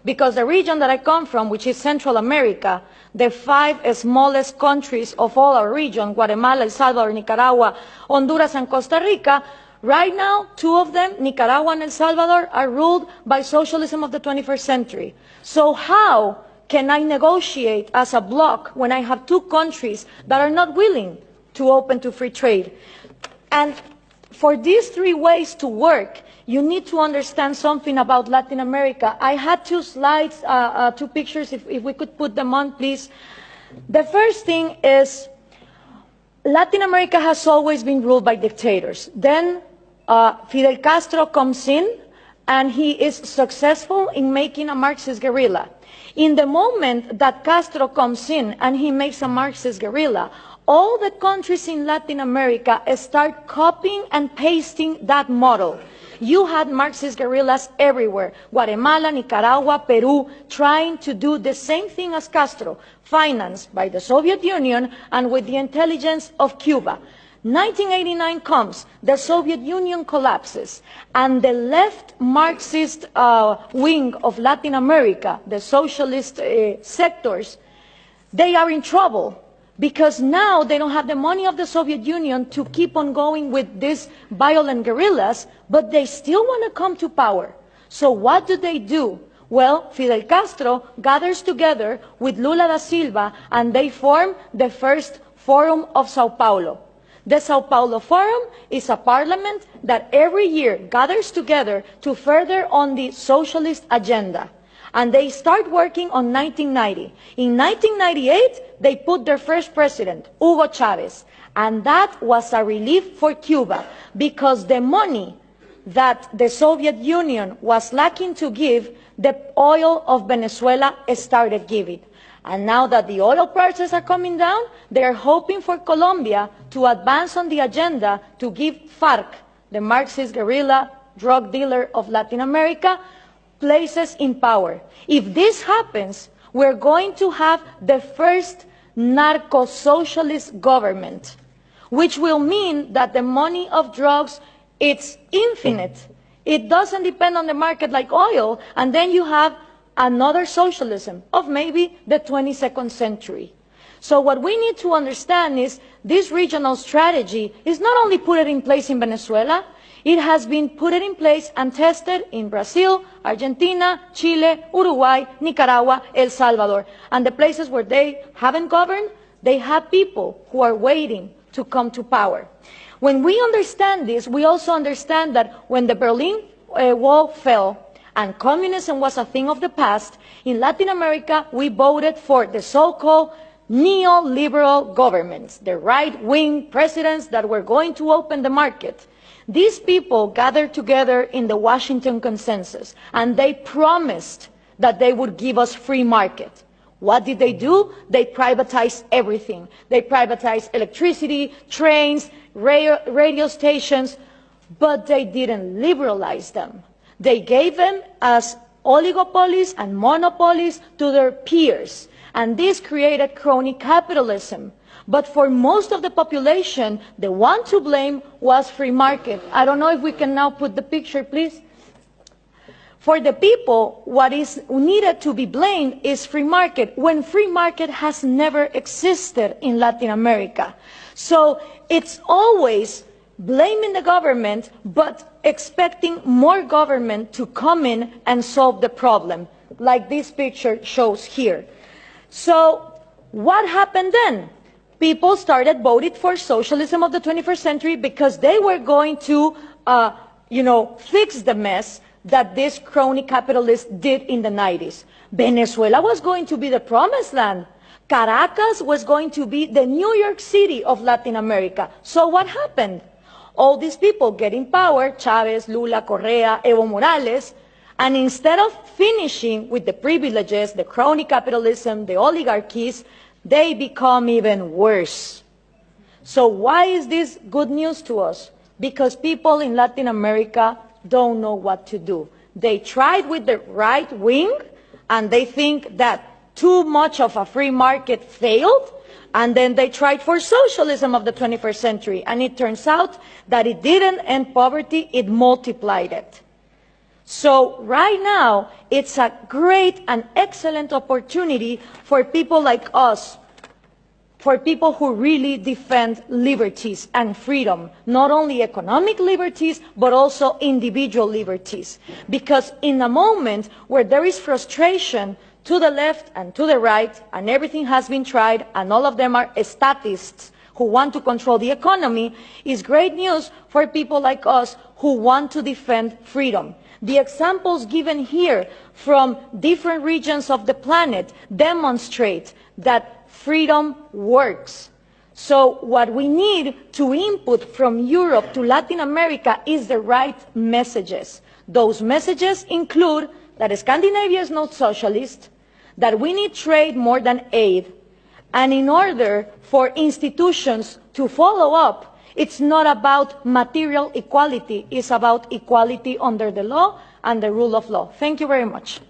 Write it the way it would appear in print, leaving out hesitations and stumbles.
Because the region that I come from, which is Central America, the 5 smallest countries of all our region, Guatemala, El Salvador, Nicaragua, Honduras, and Costa Rica, right now, 2 of them, Nicaragua and El Salvador, are ruled by socialism of the 21st century. So how can I negotiate as a bloc when I have 2 countries that are not willing to open to free trade? And for these 3 ways to work, you need to understand something about Latin America. I had 2 slides, 2 pictures, if we could put them on, please. The first thing is Latin America has always been ruled by dictators. Then Fidel Castro comes in, and he is successful in making a Marxist guerrilla. In the moment that Castro comes in and he makes a Marxist guerrilla, all the countries in Latin America start copying and pasting that model. You had Marxist guerrillas everywhere, Guatemala, Nicaragua, Peru, trying to do the same thing as Castro, financed by the Soviet Union and with the intelligence of Cuba. 1989 comes, the Soviet Union collapses, and the left Marxist wing of Latin America, the socialist sectors, they are in trouble. Because now they don't have the money of the Soviet Union to keep on going with these violent guerrillas, but they still want to come to power. So what do? Well, Fidel Castro gathers together with Lula da Silva, and they form the first Forum of Sao Paulo. The Sao Paulo Forum is a parliament that every year gathers together to further on the socialist agenda. And they start working on 1990. In 1998, they put their first president, Hugo Chavez. And that was a relief for Cuba, because the money that the Soviet Union was lacking to give, the oil of Venezuela started giving. And now that the oil prices are coming down, they are hoping for Colombia to advance on the agenda to give FARC, the Marxist guerrilla drug dealer of Latin America, places in power. If this happens, we're going to have the first narco-socialist government, which will mean that the money of drugs, it's infinite. It doesn't depend on the market like oil, and then you have another socialism of maybe the 22nd century. So what we need to understand is this regional strategy is not only put in place in Venezuela, it has been put in place and tested in Brazil, Argentina, Chile, Uruguay, Nicaragua, El Salvador. And the places where they haven't governed, they have people who are waiting to come to power. When we understand this, we also understand that when the Berlin Wall fell and communism was a thing of the past, in Latin America we voted for the so-called neoliberal governments, the right-wing presidents that were going to open the market. These people gathered together in the Washington Consensus, and they promised that they would give us free market. What did they do? They privatized everything. They privatized electricity, trains, radio stations, but they didn't liberalize them. They gave them as oligopolies and monopolies to their peers, and this created crony capitalism. But for most of the population, the one to blame was free market. I don't know if we can now put the picture, please. For the people, what is needed to be blamed is free market, when free market has never existed in Latin America. So it's always blaming the government, but expecting more government to come in and solve the problem, like this picture shows here. So what happened then? People started voting for socialism of the 21st century because they were going to, fix the mess that this crony capitalists did in the 90s. Venezuela was going to be the promised land. Caracas was going to be the New York City of Latin America. So what happened? All these people get in power, Chavez, Lula, Correa, Evo Morales, and instead of finishing with the privileges, the crony capitalism, the oligarchies, they become even worse. So why is this good news to us? Because people in Latin America don't know what to do. They tried with the right wing, and they think that too much of a free market failed, and then they tried for socialism of the 21st century, and it turns out that it didn't end poverty, it multiplied it. So right now, it's a great and excellent opportunity for people like us, for people who really defend liberties and freedom, not only economic liberties, but also individual liberties. Because in a moment where there is frustration to the left and to the right, and everything has been tried, and all of them are statists who want to control the economy, is great news for people like us who want to defend freedom. The examples given here from different regions of the planet demonstrate that freedom works. So what we need to input from Europe to Latin America is the right messages. Those messages include that Scandinavia is not socialist, that we need trade more than aid, and in order for institutions to follow up, it's not about material equality, it's about equality under the law and the rule of law. Thank you very much.